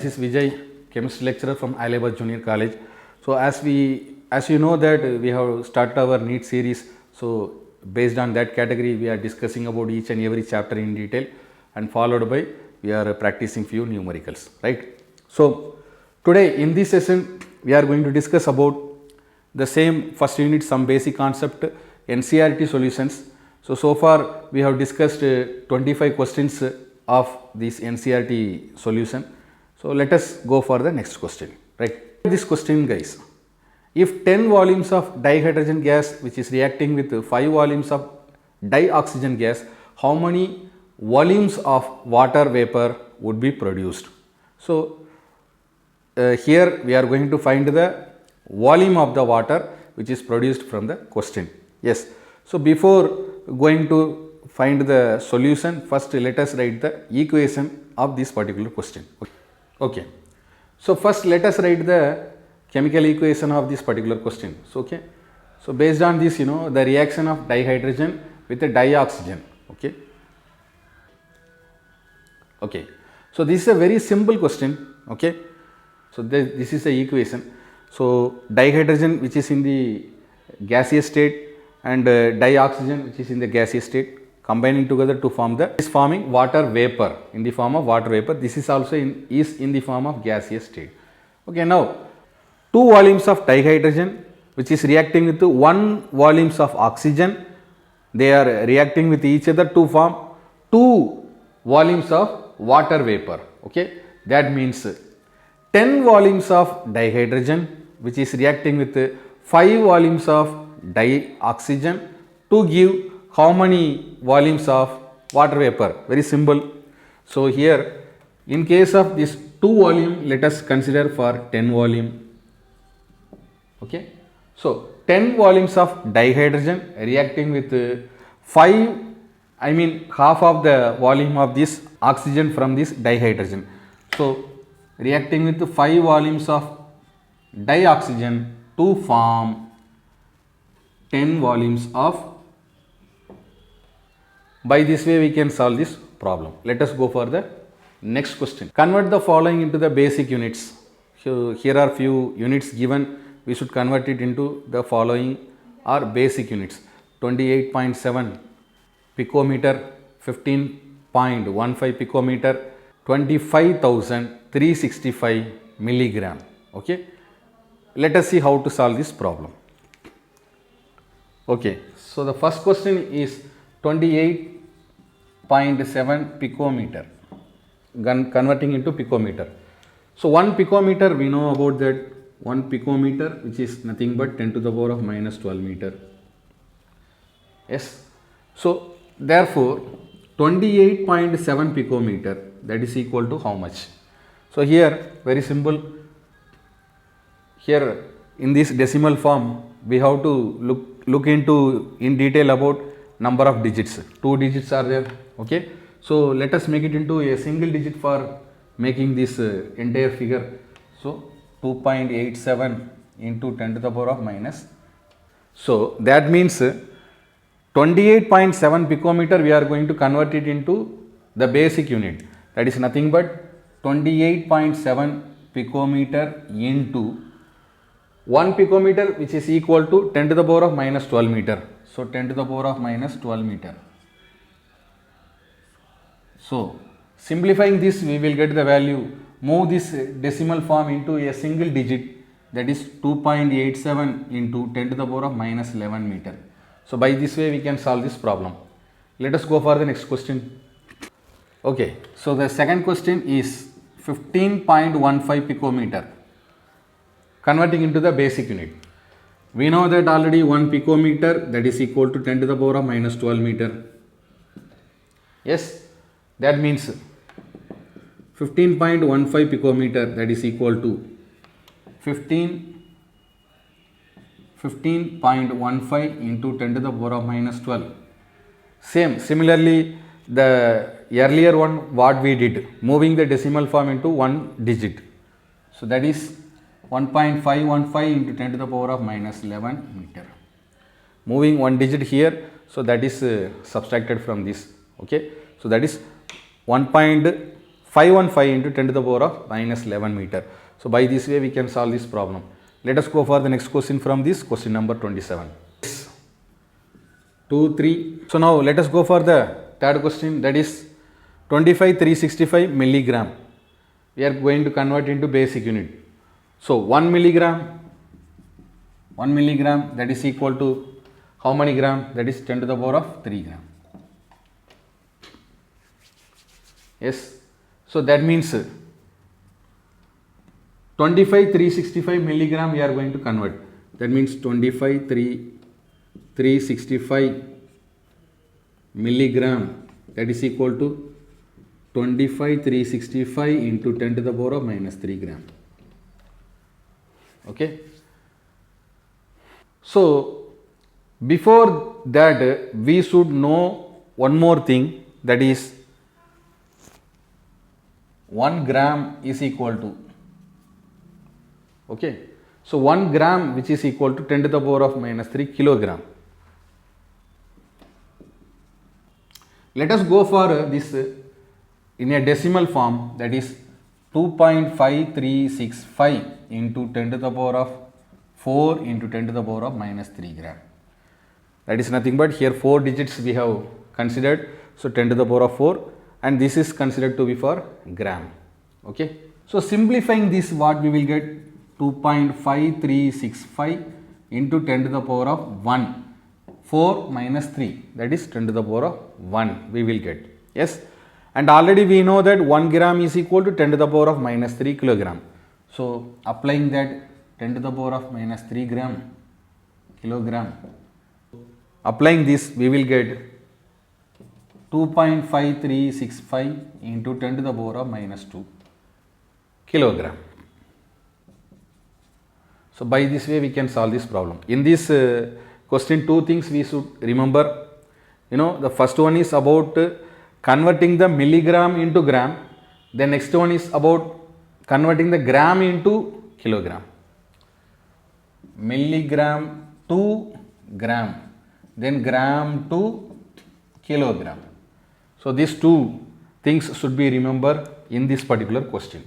This is Vijay, chemistry lecturer from Alibaug Junior College. So as you know that we have started our NEET series. So based on that category, we are discussing about each and every chapter in detail, and followed by we are practicing few numericals, right? So today in this session, we are going to discuss about the same first unit, some basic concept, NCERT solutions. So far we have discussed 25 questions of this NCERT solution. So let us go for the next question, right? This question, guys, if 10 volumes of dihydrogen gas which is reacting with 5 volumes of dioxygen gas, how many volumes of water vapor would be produced? So here we are going to find the volume of the water which is produced from the question. Yes. So before going to find the solution, first let us write the equation of this particular question. Okay. So first let us write the chemical equation of this particular question. So okay. So based on this, the reaction of dihydrogen with the dioxygen. Okay. Okay. So this is a very simple question. Okay. So this is the equation. So dihydrogen which is in the gaseous state and dioxygen which is in the gaseous state combining together to form is forming water vapor in the form of water vapor. This is also is in the form of gaseous state. Okay, now 2 volumes of dihydrogen which is reacting with 1 volumes of oxygen, they are reacting with each other to form 2 volumes of water vapor. Okay, that means 10 volumes of dihydrogen which is reacting with 5 volumes of dioxygen to give how many volumes of water vapor? Very simple. So here in case of this 2 volume, let us consider for 10 volume. Okay. So 10 volumes of dihydrogen reacting with half of the volume of this oxygen from this dihydrogen. So reacting with 5 volumes of dioxygen to form 10 volumes of. By this way we can solve this problem. Let us go for the next question. Convert the following into the basic units. So here are few units given. We should convert it into the following are basic units. 28.7 picometer, 15.15 picometer, 25,365 milligram. Okay. Let us see how to solve this problem. Okay. So the first question is 28.7 picometer, converting into picometer. So 1 picometer, we know about that 1 picometer which is nothing but 10 to the power of minus 12 meter. Yes. So therefore 28.7 picometer, that is equal to how much? So here very simple. Here in this decimal form we have to look into in detail about number of digits. 2 digits are there. Okay. So let us make it into a single digit for making this entire figure. So 2.87 into 10 to the power of minus. So that means 28.7 picometer we are going to convert it into the basic unit. That is nothing but 28.7 picometer into 1 picometer which is equal to 10 to the power of minus 12 meter. So 10 to the power of minus 12 meter. So simplifying this we will get the value. Move this decimal form into a single digit, that is 2.87 into 10 to the power of minus 11 meter. So by this way we can solve this problem. Let us go for the next question. Okay. So the second question is 15.15 picometer, converting into the basic unit. We know that already 1 picometer that is equal to 10 to the power of minus 12 meter. Yes, that means 15.15 picometer that is equal to 15.15 into 10 to the power of minus 12. Similarly, the earlier one what we did, moving the decimal form into 1 digit. So that is 1.515 into 10 to the power of minus 11 meter. Moving 1 digit here, so that is subtracted from this. Okay. So that is 1.5 515 into 10 to the power of minus 11 meter. So by this way we can solve this problem. Let us go for the next question from this question number 27. 2, 3. So now let us go for the third question, that is 25,365 milligram. We are going to convert into basic unit. So 1 milligram that is equal to how many gram? That is 10 to the power of 3 gram. Yes. So that means 25,365 milligram we are going to convert. That means 25,365 milligram, that is equal to 25,365 into 10 to the power of minus 3 gram. Okay. So before that we should know one more thing, that is 1 gram is equal to, okay, so 1 gram which is equal to 10 to the power of minus 3 kilogram. Let us go for this in a decimal form, that is 2.5365 into 10 to the power of 4 into 10 to the power of minus 3 gram. That is nothing but here 4 digits we have considered, so 10 to the power of 4, and this is considered to be for gram. Okay. So simplifying this, what we will get, 2.5365 into 10 to the power of 1, 4 minus 3, that is 10 to the power of 1 we will get. Yes. And already we know that 1 gram is equal to 10 to the power of minus 3 kilogram. So applying that 10 to the power of minus 3 kilogram, applying this we will get 2.5365 into 10 to the power of minus 2 kilogram. So by this way we can solve this problem. In this question, 2 things we should remember. The first one is about converting the milligram into gram. The next one is about converting the gram into kilogram. Milligram to gram, then gram to kilogram. So these 2 things should be remembered in this particular question.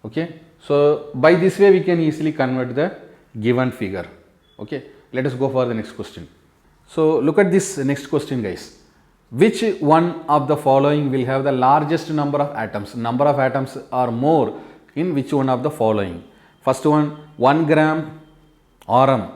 Okay. So by this way we can easily convert the given figure. Okay. Let us go for the next question. So look at this next question, guys. Which one of the following will have the largest number of atoms? Number of atoms are more in which one of the following? First one, 1 gram Rm,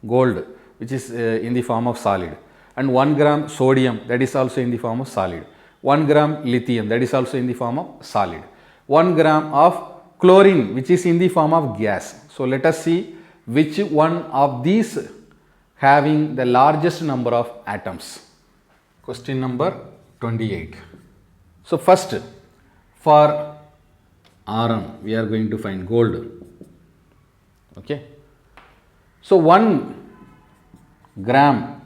gold, which is in the form of solid, and 1 gram sodium, that is also in the form of solid. 1 gram lithium, that is also in the form of solid. 1 gram of chlorine, which is in the form of gas. So let us see which one of these having the largest number of atoms. Question number 28. So first, for Rm we are going to find gold. Okay. So 1 gram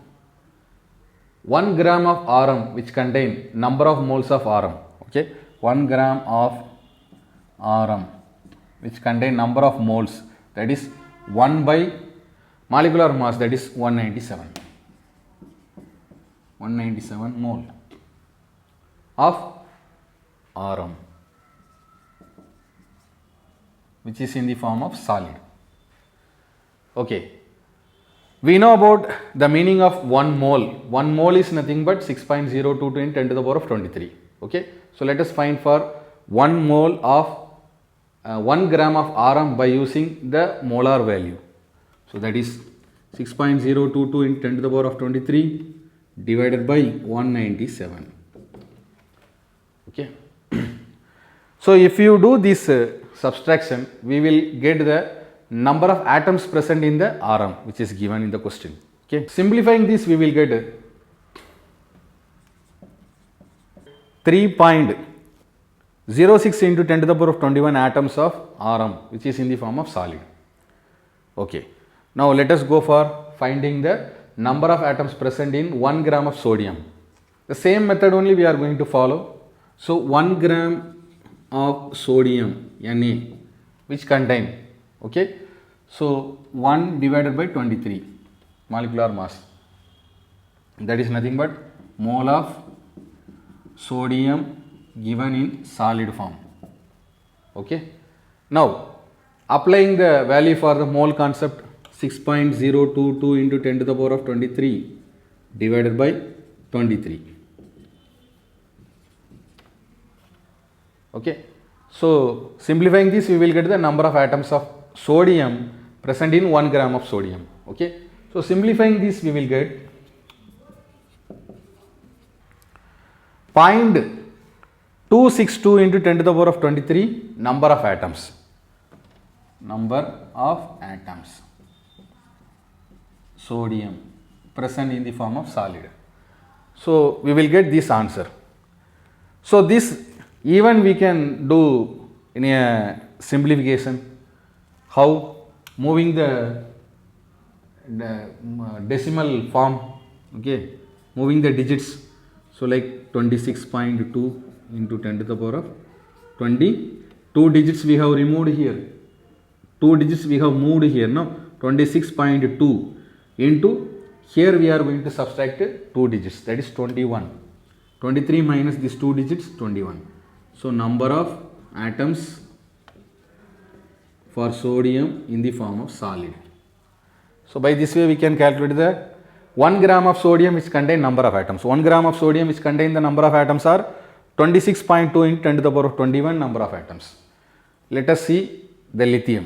of Rm which contain number of moles of Rm. Okay. 1 gram of Rm which contain number of moles, that is 1 by molecular mass, that is 197 mole of Rm which is in the form of solid. Okay. We know about the meaning of 1 mole. 1 mole is nothing but 6.022 in 10 to the power of 23. Okay. So let us find for 1 mole of 1 gram of Rm by using the molar value. So that is 6.022 in 10 to the power of 23 divided by 197. Okay. So if you do this subtraction, we will get the number of atoms present in the Rm which is given in the question. Okay. Simplifying this, we will get 3.06 into 10 to the power of 21 atoms of Rm which is in the form of solid. Okay. Now let us go for finding the number of atoms present in 1 gram of sodium. The same method only we are going to follow. So 1 gram of sodium Na which contain, okay, so 1 divided by 23 molecular mass, that is nothing but mole of sodium given in solid form. Okay. Now applying the value for the mole concept, 6.022 into 10 to the power of 23 divided by 23. Okay. So simplifying this, we will get the number of atoms of sodium present in 1 gram of sodium. Okay. So simplifying this, we will get 0.262 into 10 to the power of 23 number of atoms. Number of atoms sodium present in the form of solid. So we will get this answer. So this even we can do in a simplification. How? Moving the decimal form. Okay, moving the digits. So like 26.2 into 10 to the power of 20. 2 digits we have removed here. 2 digits we have moved here. No, 26.2 into here we are going to subtract 2 digits, that is 21. 23 minus these 2 digits, 21. So number of atoms for sodium in the form of solid. So by this way we can calculate the 1 gram of sodium which contain number of atoms. 1 gram of sodium which contain the number of atoms are 26.2 into 10 to the power of 21 number of atoms. Let us see the lithium.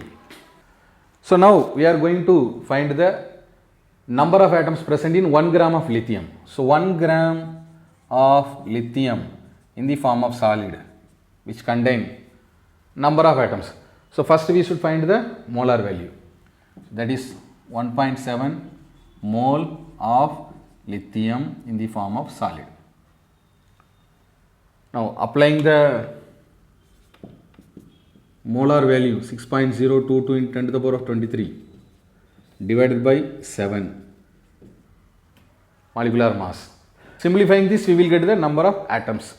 So now we are going to find the number of atoms present in 1 gram of lithium. So 1 gram of lithium in the form of solid which contain number of atoms. So first we should find the molar value, that is 1.7 mole of lithium in the form of solid. Now applying the molar value 6.022 into 10 to the power of 23 divided by 7 molecular mass. Simplifying this, we will get the number of atoms.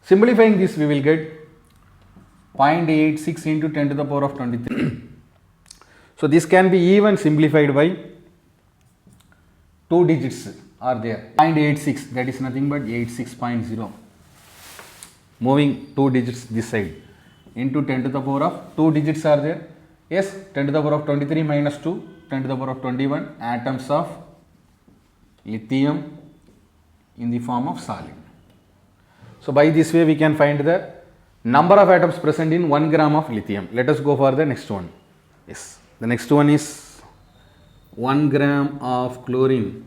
Simplifying this, we will get 0.86 into 10 to the power of 23. So this can be even simplified by 2 digits are there. 0.86, that is nothing but 86.0. Moving 2 digits this side into 10 to the power of 2 digits are there. Yes, 10 to the power of 23 minus 2, 10 to the power of 21 atoms of lithium in the form of solid. So by this way we can find the number of atoms present in 1 gram of lithium. Let us go for the next one. Yes, the next one is 1 gram of chlorine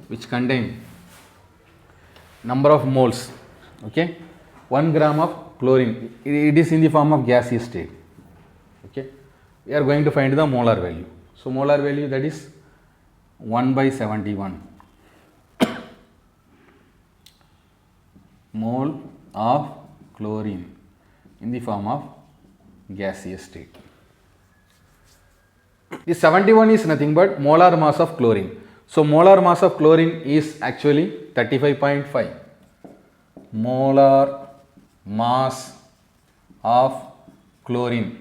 which contain number of moles. Okay, 1 gram of chlorine, it is in the form of gaseous state. Okay, we are going to find the molar value. So molar value, that is 1 by 71 mole of chlorine in the form of gaseous state. This 71 is nothing but molar mass of chlorine. So molar mass of chlorine is actually 35.5. Molar mass of chlorine.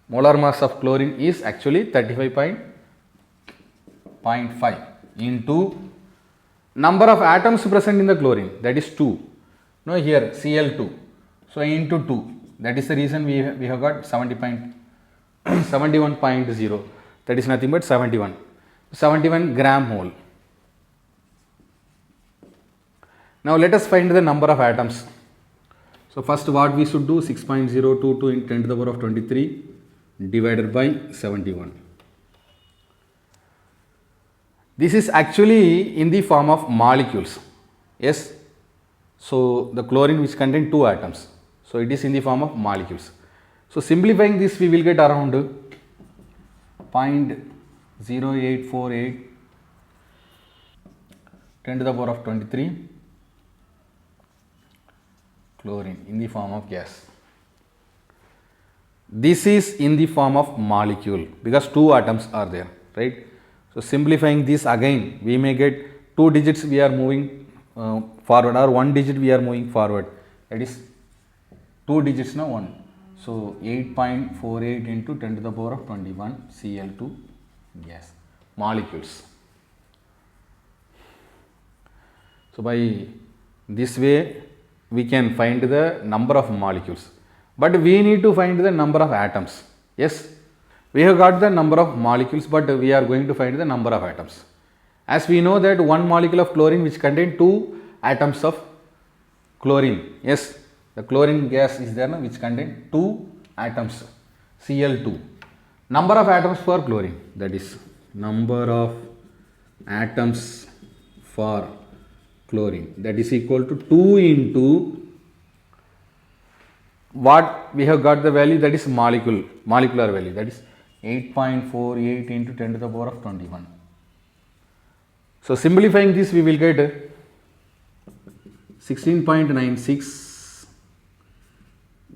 Molar mass of chlorine is actually 35.5 into number of atoms present in the chlorine, that is 2. No, here Cl2. So into 2. That is the reason we have got 71.0. That is nothing but 71 gram mole. Now let us find the number of atoms. So first what we should do, 6.022 into 10 to the power of 23 divided by 71. This is actually in the form of molecules. Yes, so the chlorine which contain 2 atoms, so it is in the form of molecules. So simplifying this, we will get around 0.0848 10 to the power of 23 chlorine in the form of gas. This is in the form of molecule because 2 atoms are there, right? So simplifying this again, we may get 2 digits we are moving forward, or 1 digit we are moving forward, that is 2 digits now 1. So 8.48 into 10 to the power of 21 Cl2 gas molecules. So So by this way we can find the number of molecules, but we need to find the number of atoms. Yes, we have got the number of molecules, but we are going to find the number of atoms. As we know that one molecule of chlorine which contain 2 atoms of chlorine. Yes, the chlorine gas is there which contain 2 atoms, Cl2. Number of atoms for chlorine, that is number of atoms for chlorine, that is equal to 2 into what we have got the value, that is molecular value, that is 8.48 into 10 to the power of 21. So simplifying this we will get 16.96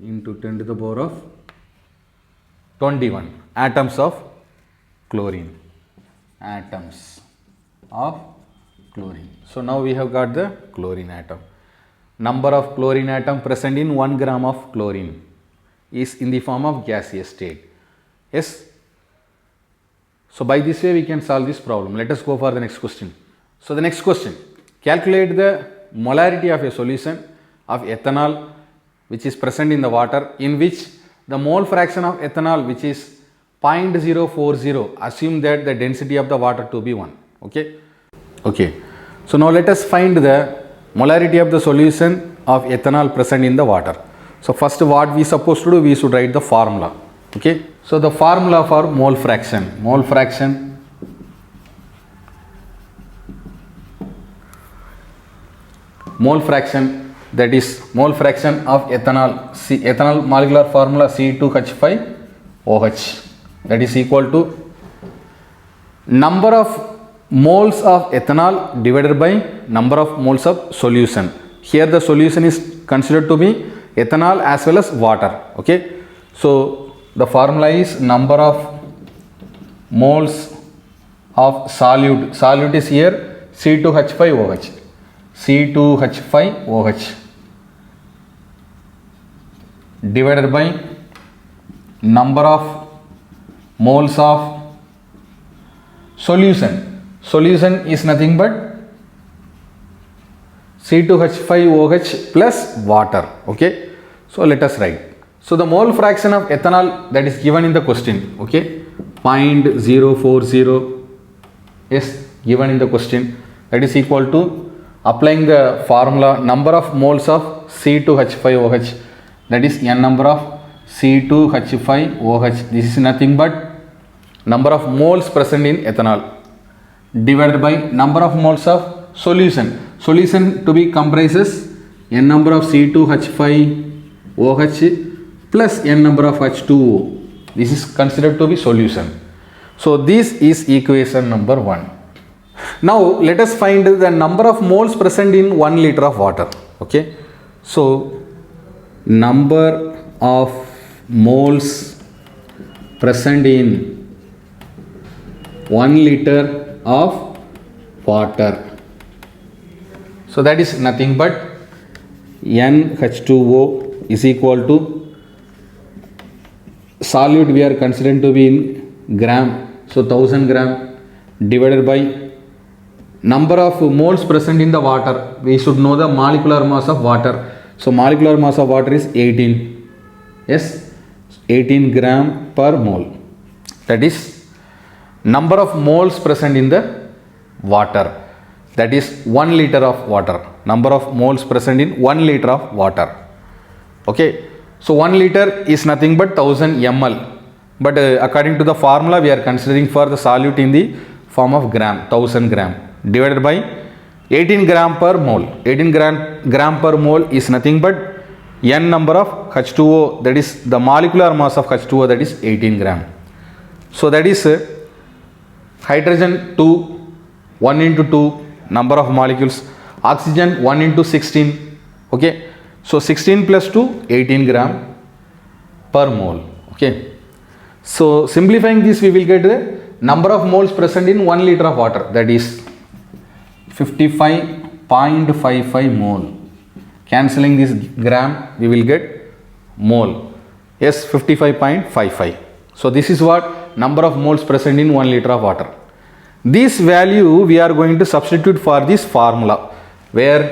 into 10 to the power of 21 atoms of chlorine. Atoms of chlorine. So now we have got the chlorine atom. Number of chlorine atom present in 1 gram of chlorine is in the form of gaseous state. Yes. So by this way we can solve this problem. Let us go for the next question. So the next question, calculate the molarity of a solution of ethanol which is present in the water, in which the mole fraction of ethanol which is 0.040, assume that the density of the water to be 1. Okay. So now let us find the molarity of the solution of ethanol present in the water. So first what we supposed to do, we should write the formula. Okay. So the formula for mole fraction that is mole fraction of ethanol, ethanol molecular formula C2H5OH, that is equal to number of moles of ethanol divided by number of moles of solution. Here the solution is considered to be ethanol as well as water. Okay. So the formula is number of moles of solute is here C2H5OH divided by number of moles of solution is nothing but C2H5OH plus water. Okay. So let us write. So the mole fraction of ethanol that is given in the question. Okay. 0.040 is given in the question, that is equal to, applying the formula, number of moles of C2H5OH, that is n number of C2H5OH, this is nothing but number of moles present in ethanol divided by number of moles of solution to be comprises n number of C2H5OH plus n number of H2O. This is considered to be solution. So this is equation number 1. Now let us find the number of moles present in 1 liter of water. Okay. So number of moles present in 1 liter of water. So that is nothing but NH2O is equal to, solute we are considering to be in gram, so 1000 gram divided by number of moles present in the water. We should know the molecular mass of water. So molecular mass of water is 18. Yes, 18 gram per mole. That is number of moles present in the water. That is 1 liter of water. Number of moles present in 1 liter of water. Okay. So 1 liter is nothing but 1000 ml. But according to the formula, we are considering for the solute in the form of gram, 1000 gram divided by 18 gram per mole. 18 gram per mole is nothing but n number of H2O, that is the molecular mass of H2O, that is 18 gram. So that is hydrogen 2, 1 into 2 number of molecules, oxygen 1 into 16. Okay. So 16 plus 2, 18 gram per mole. Okay. So simplifying this, we will get the number of moles present in 1 liter of water, that is 55.55 mole. Cancelling this gram, we will get mole. Yes, 55.55. So this is what number of moles present in 1 liter of water. This value we are going to substitute for this formula. where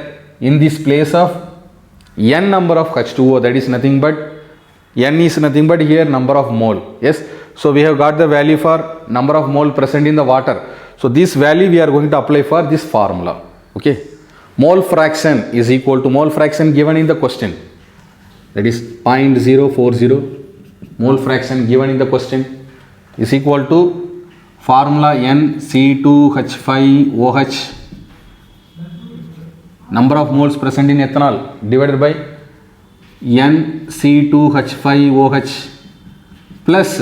in this place of n number of H2O, that is nothing but n is nothing but here number of mole. Yes, so we have got the value for number of mole present in the water. So this value we are going to apply for this formula. Okay, mole fraction is equal to mole fraction given in the question, that is 0.040. Mole fraction given in the question is equal to formula NC2H5OH, number of moles present in ethanol, divided by NC2H5OH plus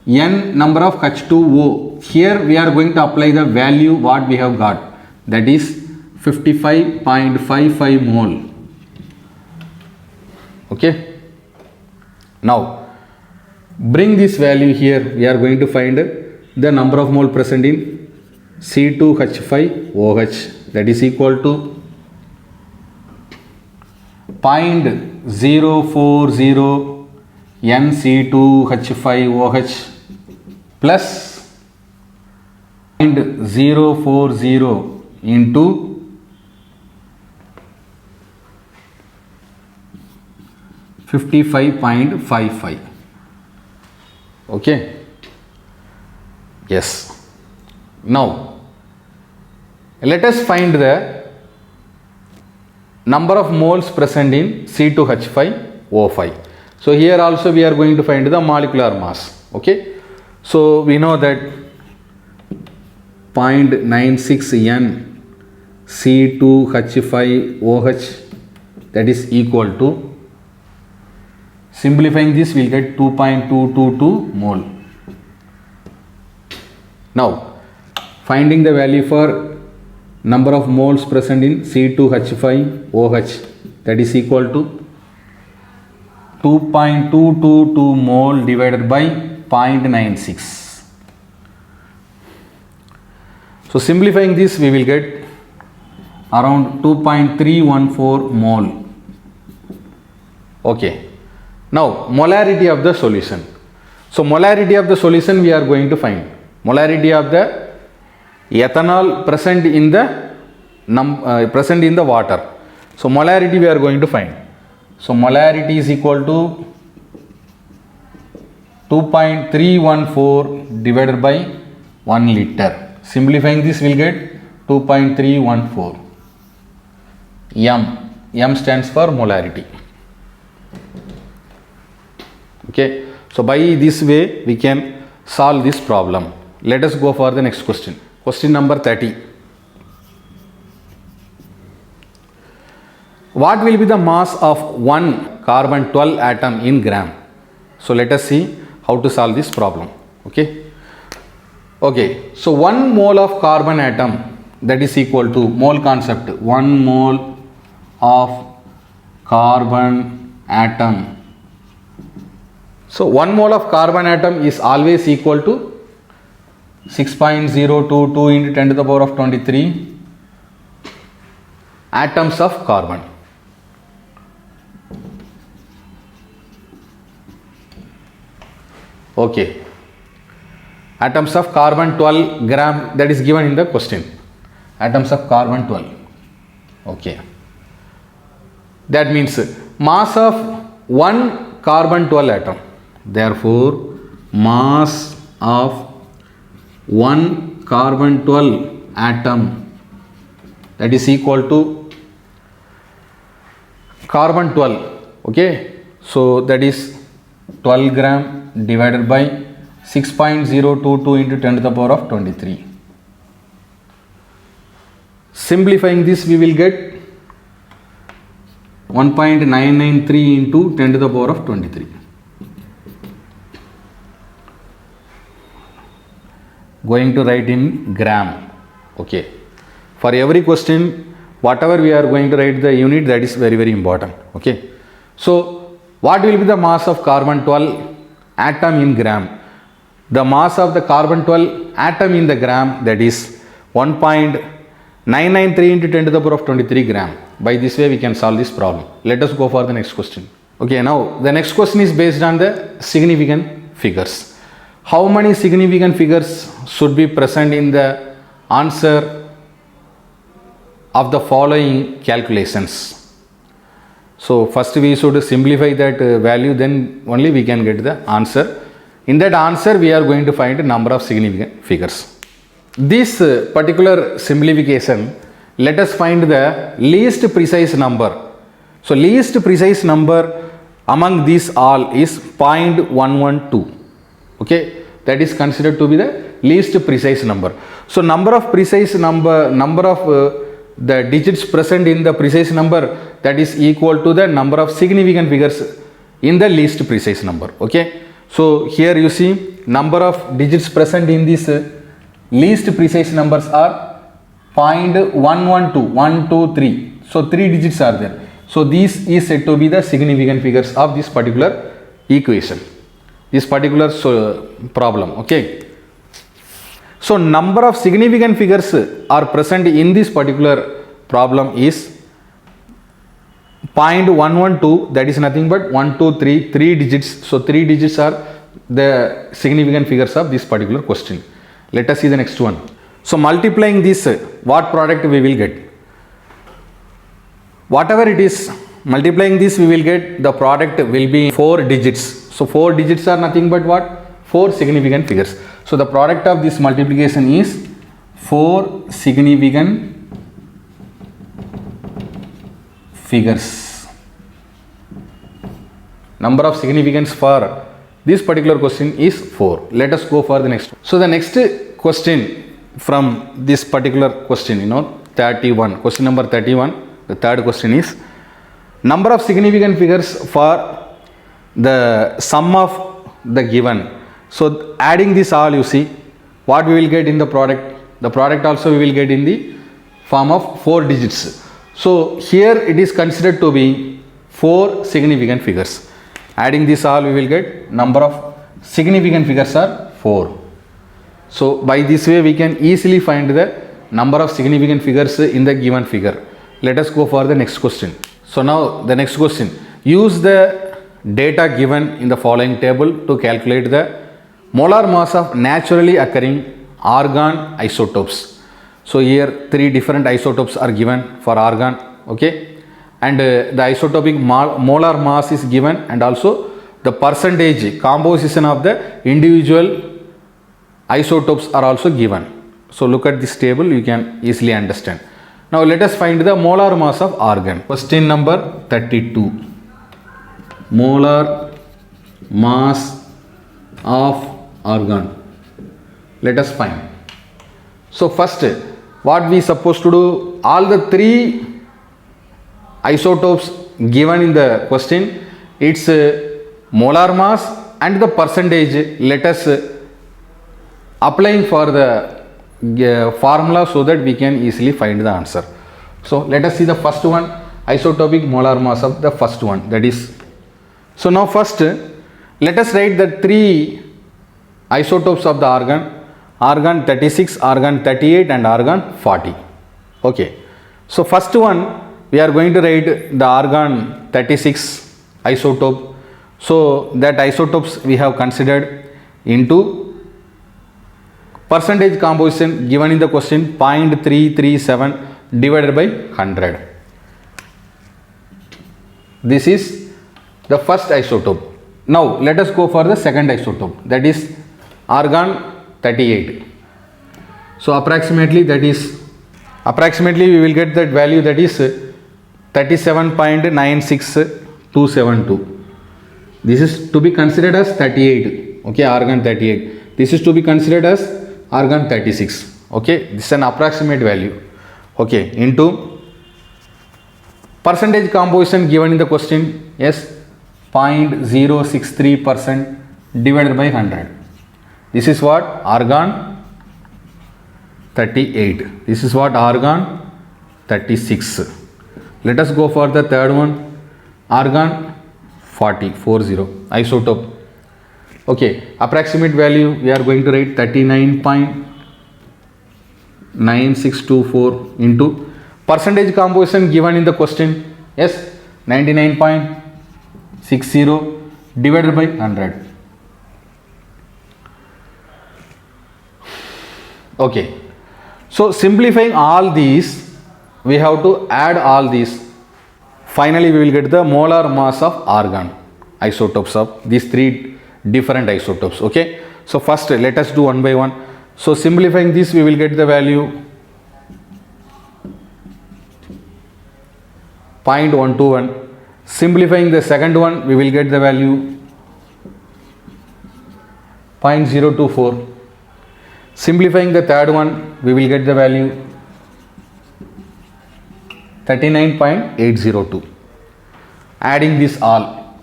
n number of H2O. Here we are going to apply the value what we have got, that is 55.55 mole. Okay, now bring this value here. We are going to find the number of mole present in C2H5OH, that is equal to 0.040 NC2H5OH plus 0.040 into 55.55. Okay, yes. Now let us find the number of moles present in C2H5O5. So here also we are going to find the molecular mass. Okay, so we know that 0.96 N C2H5OH, that is equal to, simplifying this we will get 2.222 mole. Now finding the value for number of moles present in C2H5OH, that is equal to 2.222 mole divided by 0.96. So simplifying this we will get around 2.314 mole. Okay, now molarity of the solution. So molarity of the solution we are going to find. Molarity of the ethanol present in the water. So molarity we are going to find. So molarity is equal to 2.314 divided by 1 liter. Simplifying this we will get 2.314. M stands for molarity. Okay, so by this way we can solve this problem. Let us go for the next question. Question number 30. What will be the mass of one carbon 12 atom in gram? So let us see how to solve this problem. Okay, so 1 mole of carbon atom, that is equal to mole concept, 1 mole of carbon atom. So 1 mole of carbon atom is always equal to 6.022 into 10 to the power of 23 atoms of carbon. Okay, atoms of carbon 12 gram, that is given in the question. Atoms of carbon 12. Okay, that means mass of 1 carbon 12 atom. Therefore mass of 1 carbon 12 atom, that is equal to carbon 12. Okay, so that is 12 gram divided by 6.022 into 10 to the power of 23. Simplifying this we will get 1.993 into 10 to the power of 23. Going to write in gram. Okay, for every question whatever we are going to write the unit, that is very very important. Okay, so what will be the mass of carbon 12 atom in gram? The mass of the carbon 12 atom in the gram, that is 1.993 into 10 to the power of 23 gram. By this way we can solve this problem. Let us go for the next question. Okay, now the next question is based on the significant figures. How many significant figures should be present in the answer of the following calculations. So first we should simplify that value, then only we can get the answer. In that answer we are going to find a number of significant figures. This particular simplification, let us find the least precise number. So least precise number among these all is 0.112. Okay, that is considered to be the least precise number. So number of the digits present in the precise number, that is equal to the number of significant figures in the least precise number. Okay, so here you see number of digits present in this least precise numbers are 0.112, 1, 2, 3. So 3 digits are there. So this is said to be the significant figures of this particular equation, this particular problem. Okay, so number of significant figures are present in this particular problem is 0.112, that is nothing but 1, 2, 3, 3 digits. So 3 digits are the significant figures of this particular question. Let us see the next one. So multiplying this, what product we will get? Whatever it is, multiplying this we will get, the product will be 4 digits. So 4 digits are nothing but what? 4 significant figures. So the product of this multiplication is 4 significant figures. Number of significance for this particular question is 4. Let us go for the next one. So the next question from this particular question, 31, question number 31, the third question is number of significant figures for the sum of the given. So adding this all, you see what we will get in the product. The product also we will get in the form of 4 digits. So here it is considered to be 4 significant figures. Adding this all, we will get number of significant figures are 4. So by this way we can easily find the number of significant figures in the given figure. Let us go for the next question. So now the next question, use the data given in the following table to calculate the molar mass of naturally occurring argon isotopes. So here 3 different isotopes are given for argon. Okay, and the isotopic molar mass is given, and also the percentage composition of the individual isotopes are also given. So look at this table, you can easily understand. Now let us find the molar mass of argon. Question number 32. Molar mass of argon. Let us find. So first, what we supposed to do, all the 3 isotopes given in the question, its molar mass and the percentage, let us applying for the formula so that we can easily find the answer. So let us see the first one, isotopic molar mass of the first one, that is. So now first let us write the 3 isotopes of the argon, argon 36, argon 38 and argon 40. Okay, so first one we are going to write the argon 36 isotope. So that isotopes we have considered into percentage composition given in the question 0.337 divided by 100. This is the first isotope. Now let us go for the second isotope, that is argon 38. So approximately we will get that value, that is 37.96272. This is to be considered as 38. Okay, argon 38. This is to be considered as argon 36. Okay, this is an approximate value. Okay, into percentage composition given in the question, yes, 0.063% divided by 100. This is what? Argon 38. This is what? Argon 36. Let us go for the third one, argon 40 isotope. Okay, approximate value we are going to write 39.9624 into percentage composition given in the question, yes, 99.60 divided by 100. Okay, so simplifying all these, we have to add all these. Finally, we will get the molar mass of argon isotopes of these three different isotopes. Okay. So first let us do one by one. So simplifying this, we will get the value 0.121. Simplifying the second one, we will get the value 0.024. Simplifying the third one, we will get the value 39.802. Adding this all,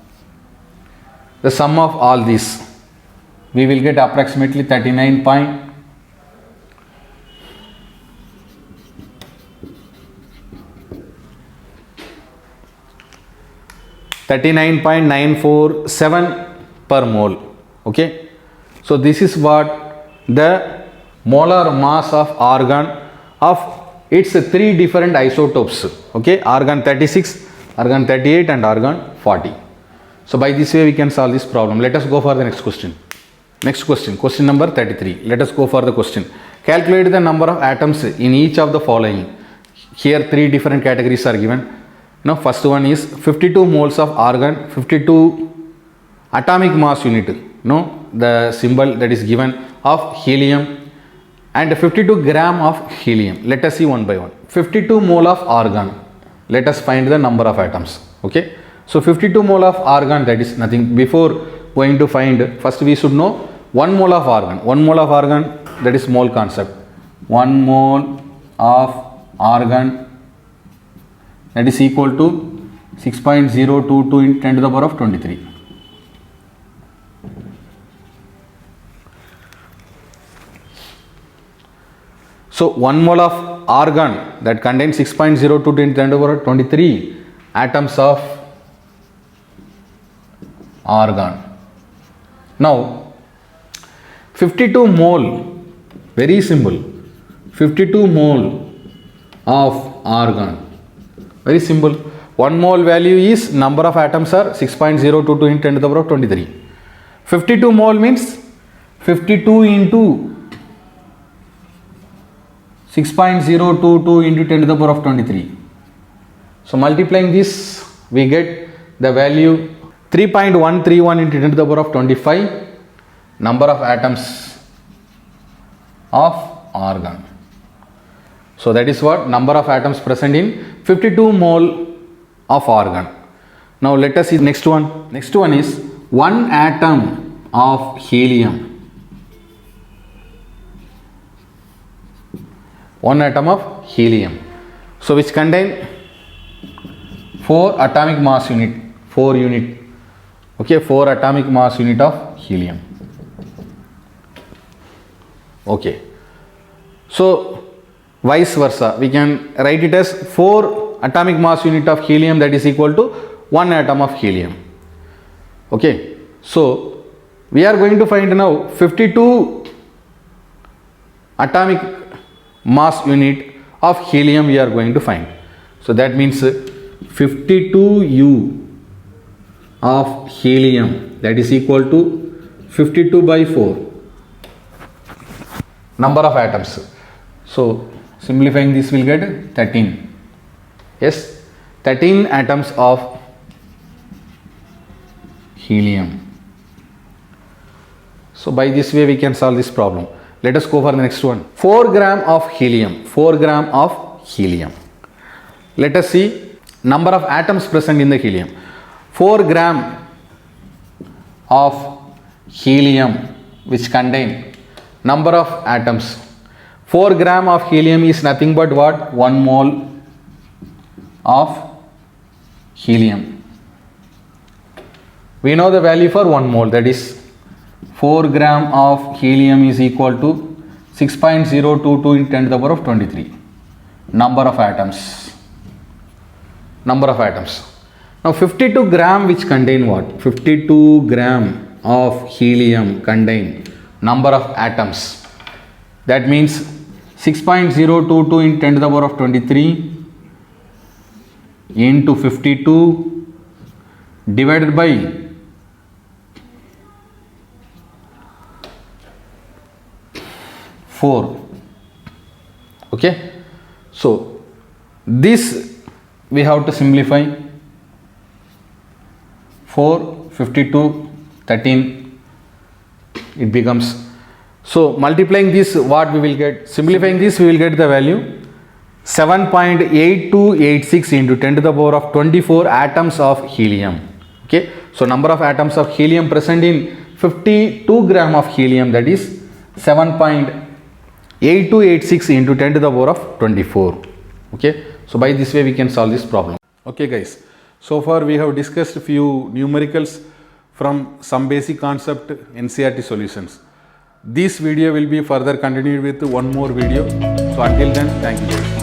the sum of all these, we will get approximately 39.947 per mole. Okay. So this is what the molar mass of argon of its three different isotopes. Okay. Argon 36, argon 38 and argon 40. So by this way we can solve this problem. Let us go for the next question. Next question, question number 33. Let us go for the question. Calculate the number of atoms in each of the following. Here three different categories are given. Now first one is 52 moles of argon, 52 atomic mass unit. No, the symbol that is given of helium, and 52 gram of helium. Let us see one by one. 52 mole of argon. Let us find the number of atoms. Okay. So 52 mole of argon, that is nothing. Before going to find, first we should know 1 mole of argon. 1 mole of argon, that is mole concept. 1 mole of argon, that is equal to 6.022 into 10 to the power of 23. So 1 mole of argon that contains 6.022 into 10 to the power of 23 atoms of argon. Now 52 mole, very simple, 52 mole of argon, very simple. 1 mole value is number of atoms are 6.022 into 10 to the power of 23. 52 mole means 52 into 6.022 into 10 to the power of 23. So multiplying this, we get the value 3.131 into 10 to the power of 25 number of atoms of argon. So that is what number of atoms present in 52 mole of argon. Now let us see next one. Next one is 1 atom of helium. 1 atom of helium. So which contain 4 atomic mass unit, 4 unit. Okay, 4 atomic mass unit of helium. Okay. So vice versa, we can write it as 4 atomic mass unit of helium, that is equal to 1 atom of helium. Okay. So we are going to find now 52 atomic mass unit of helium we are going to find. So that means 52 U of helium, that is equal to 52 by 4 number of atoms. So simplifying this will get 13. Yes, 13 atoms of helium. So by this way we can solve this problem. Let us go for the next one. 4 gram of helium. 4 gram of helium. Let us see number of atoms present in the helium. 4 gram of helium which contain number of atoms. 4 gram of helium is nothing but what? 1 mole of helium. We know the value for 1 mole, that is 4 gram of helium is equal to 6.022 into 10 to the power of 23 number of atoms. Number of atoms. Now 52 gram which contain what? 52 gram of helium contain number of atoms. That means 6.022 into 10 to the power of 23 into 52 divided by 4. Okay. So This we have to simplify. 4, 52, 13, it becomes. So multiplying this, what we will get? Simplifying this, we will get the value 7.8286 into 10 to the power of 24 atoms of helium. Okay, so number of atoms of helium present in 52 gram of helium, that is 7.8286 into 10 to the power of 24. Okay, so by this way we can solve this problem. Okay guys, so far we have discussed few numericals from some basic concept NCERT solutions. This video will be further continued with one more video. So until then, thank you guys.